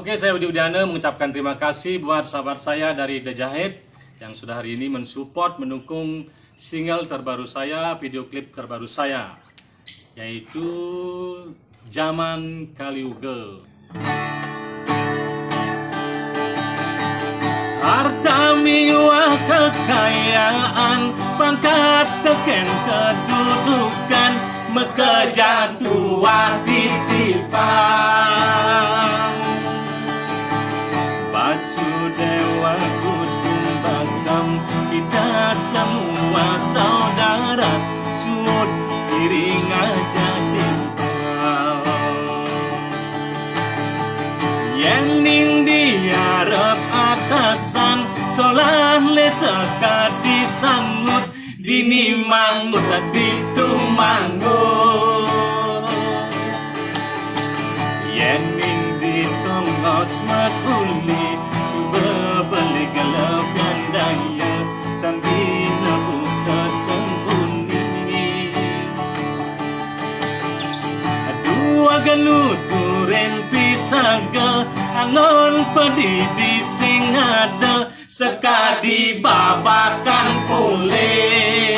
Oke, saya Budi Udiana mengucapkan terima kasih buat sahabat saya dari The Jahit yang sudah hari ini mensupport, mendukung single terbaru saya, video klip terbaru saya, yaitu Zaman Kaliuge. Harta miwah kekayaan, pangkat teken kedudukan, mekeja tua titipan. Basudewa Kutumbakam, kita semua saudara, sud iring aja timpal. Yang ning diarep atasan, solah lesaka disanggut, dini mangut ditu mangut. Yang ning ditongos makuli, coba beli gelap gandaya, tapi nabuka sembunyi. Dua ganuturen pisaga, angon pedidi sing ada, sekadi babakan pulih.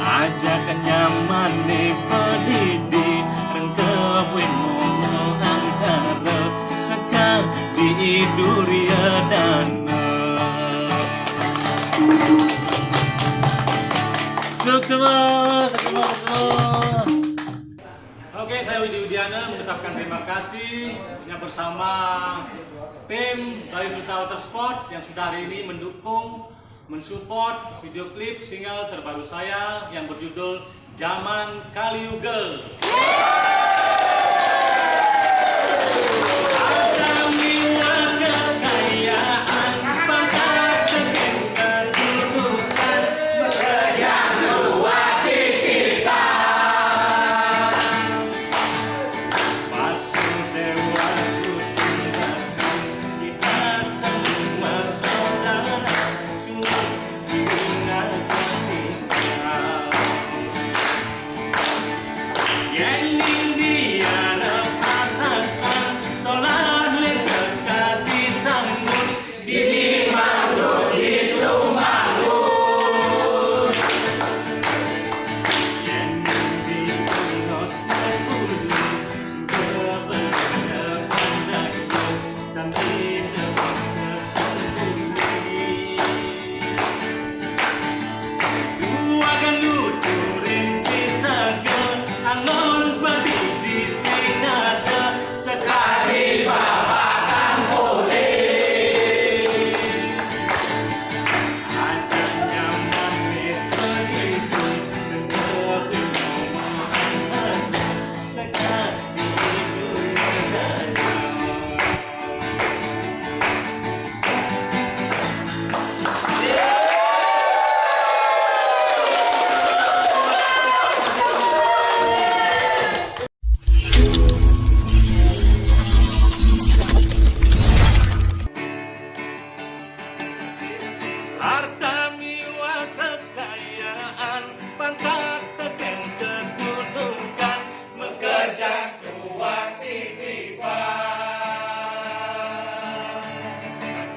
Ajak nyaman nih pedidi, rengkewin mono angkara, sekadi duria dana. Sukses. Oke, saya Widi Udiana mengucapkan terima kasih yang bersama tim dari Suta Watersport yang sudah hari ini mendukung, mensupport video klip single terbaru saya yang berjudul Zaman Kaliuge. Harta miwah kekayaan, pangkat teken kedudukan, mekeja tua titipan.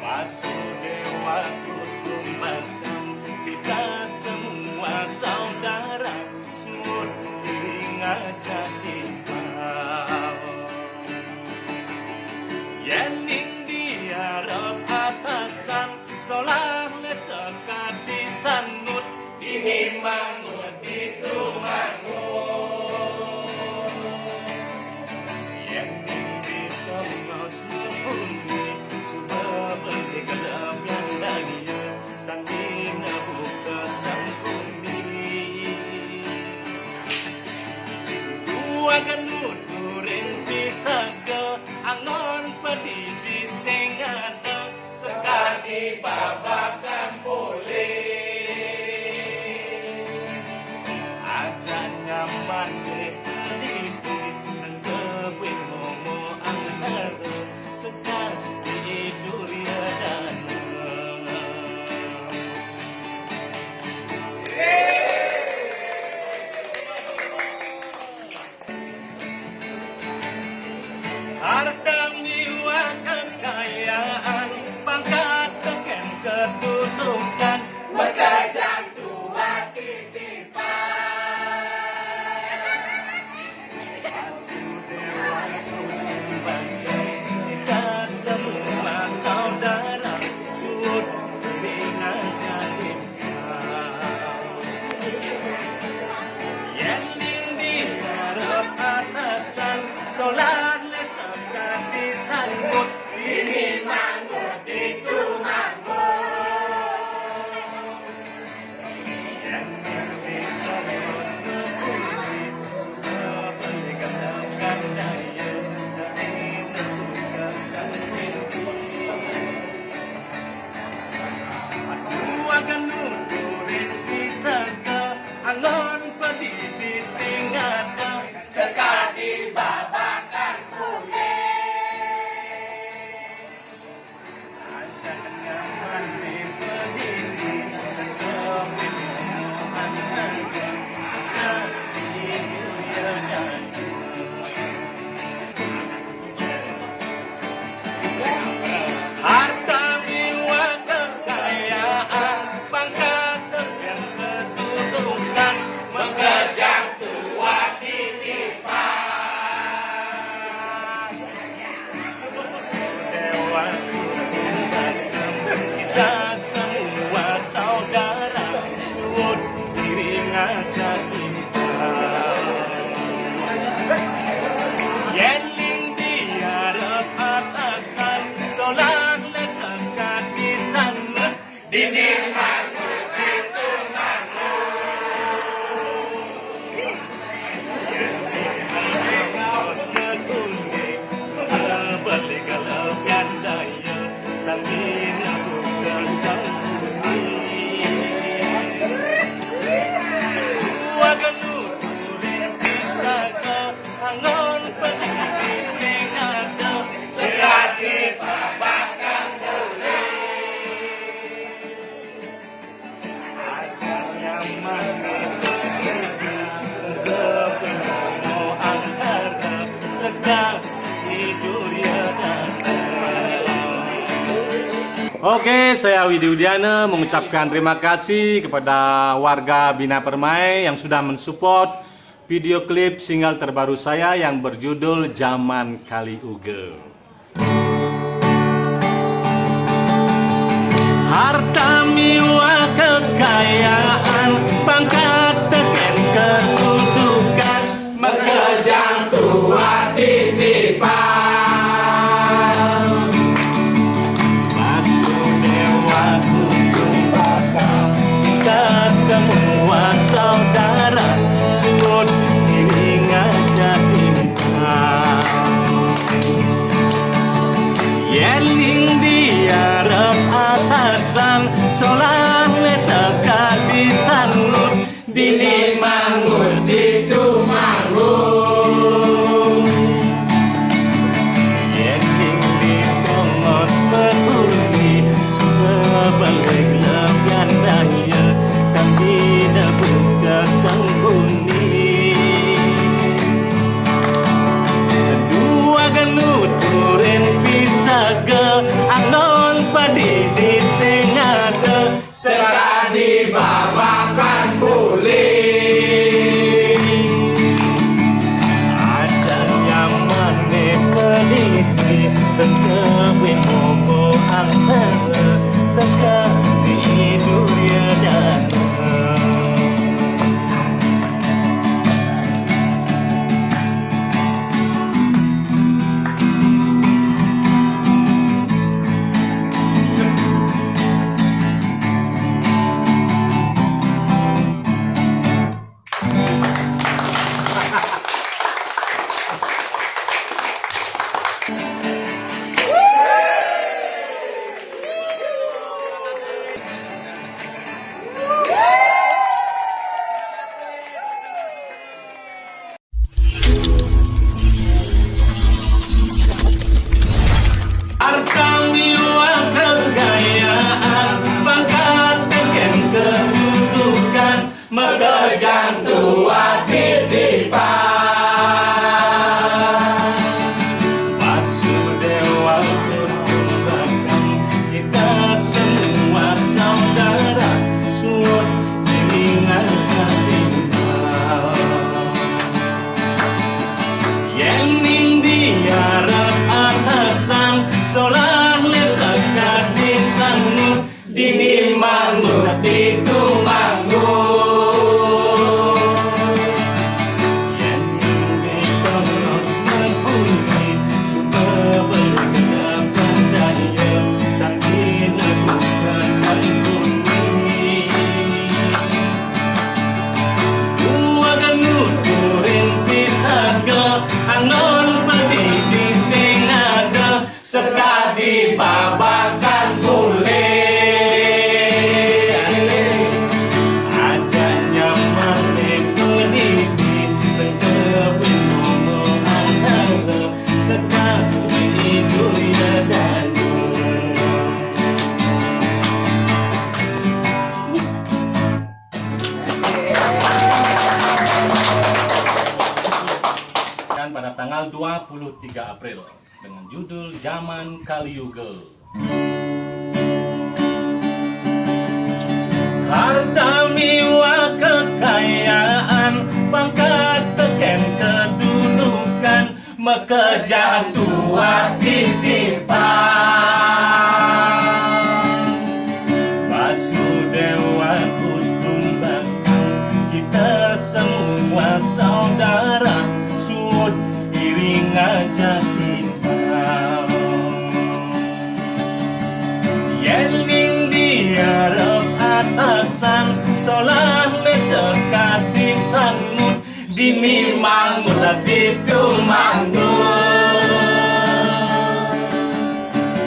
Basudewa Kutumbakam, kita semua saudara, sud iring aja timpal. Yening diarep atasan, solah sekadi sangut, ini mangut itu mangut. Yang ini tongos membumi, sudah beli gelap yang daya, dan dina buka sangkuni. Dua ganuturin pisaga, angon pedidi sing ada, sekadi babakan pulih. harta jiwa kekayaan, pangkat teken kedudukan, Bekajang tua titipan. Vasudewa Kumbangkai, kita semua saudara, sud dengan jalim yang di harap atasan, solar lesak kati sanggut, Ini manggut itu manggut. yang di harus mengundi, sudah bergandalkan daya dari tugas sang mimpi. Aku akan nuturin wisata, alon pedidi singata, Sekali babakan kulit. ajak nyaman di pedidi, kepilihan harga, sekali dunia dan harta jiwa kekayaan, pangkat dan kedudukan, Bekajang tua titipan. Dewa Kumbangkai, kita semua saudara, sud iringan cinta. Yeling diharap atasan, solar lesak kaki sana, Ini manggut itu Bos ketundi, sudah berlegalkan daya, langit buka sangkuni. Akan nuturin pisaka, angon pedidi singata, sekali babakan kulit. ajar nyaman kepenuhan harap, sekali dunia dan Oke, saya Widi Widiana mengucapkan terima kasih kepada warga Bina Permai yang sudah mensupport video klip single terbaru saya yang berjudul Zaman Kali Uge. Harta miwa kekayaan, pangkat teken kedudukan, Bekajang tua titipan. Vasudewa Kumbangkai, kita semua saudara, sud iringan cinta. Yeling diharap atasan, solar lesak kati sanggut, Ini manggut itu manggut. Yeling di tongos peduli, sudah balik lebihan daya, kami dah buka sangkuni. Dua genuturin pisaga, anon padidi singata, Sekali babakan kulit. ada yang mane peliti, tengkawin momo antara, sekali dunia dan dibabakan boleh. Aja nyaman meneliti Tentepin ngomongan harga Sekali itu ya danu. Dan pada tanggal 23 April dengan judul Zaman Kaliuga. Harta miwa kekayaan, pangkat teken kedudukan, mekejah tua titipan. Basudewa kutumbang, kita semua saudara, sud iring aja kita. Yening diarep atasan, solah sekati sangut, dini mangut hati tu mangut.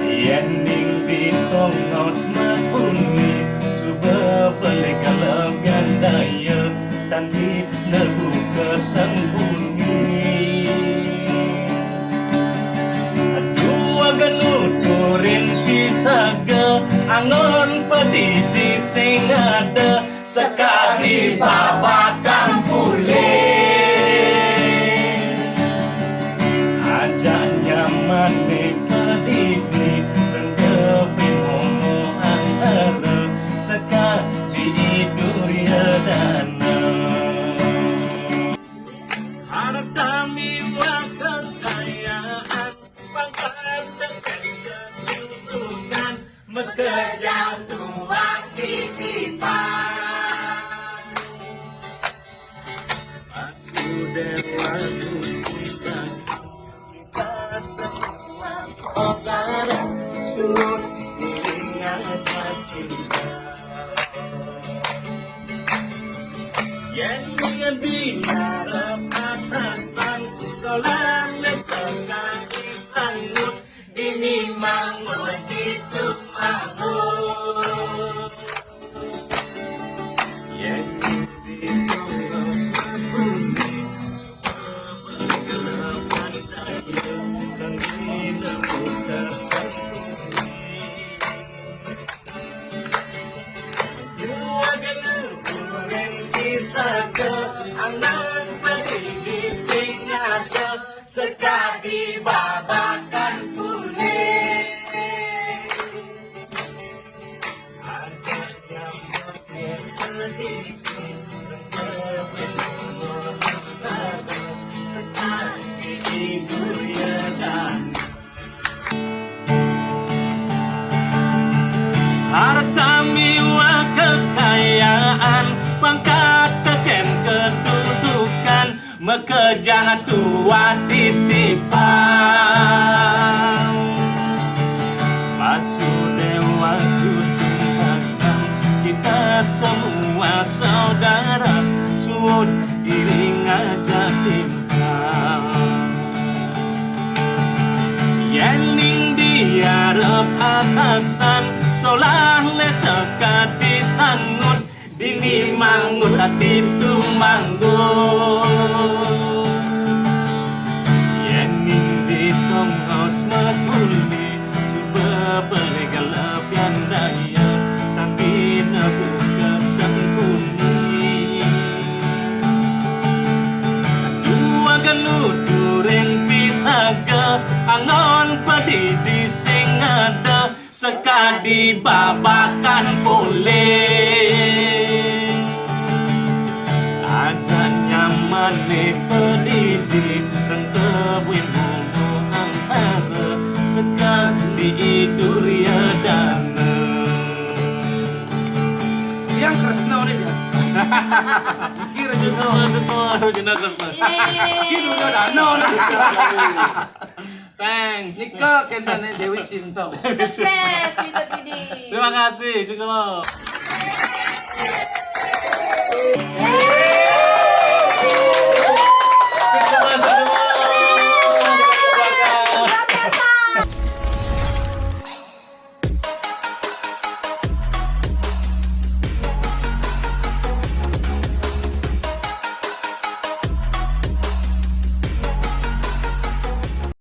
Yening ditongos mekuni, suba pelekal gandaya, tandi nebu kesembunyi. Dua genuturin pisaga, angon pedidi sing ada, sekali babakan boleh. Aja nyaman nih pedidi, rendepin omongan ada, sekali duria dana. Harta miwa kekayaan, pangkat teken kedudukan, mekejah tua titipan. Basudewa kutumbang, kita semua saudara, sud iring aja kita. Yang dengan diharap atasan, solang sekali sangut, dini mangut itu mangut. Yang ditunggu sebuni, semua bergelapan daya, dan bila buka sembunyi. Dua genuturin pisaga, anak pedidi sing ada, sekali babakan boleh. Aja nyaman pedidi, tentepin omongan ada, sekali hidup ya dan. Harta miwa kekayaan, pangkat teken kedudukan, mekejah tua titipan. Basudewa kutumbang, kita semua saudara, sud iring aja kita. Yening diarep atasan, solah sekati sangut, dini mangut hati tu manggut. Yening ditongos mekuni, suba pelekal piandaya, tapi nebu kesembunyi. Dua genuturin pisaga, angon pedidi sing ada, sekali babakan boleh. Aja nyaman nih pedidi, tentepin omongan ada, sekali duria dana. Yang Kresna udah dia. Kira juga Jina Kresna. kira udah dano. Thanks. Nika kentane Dewi Sinto. Sukses, Peter Didi. Terima kasih, cukup. Yeay.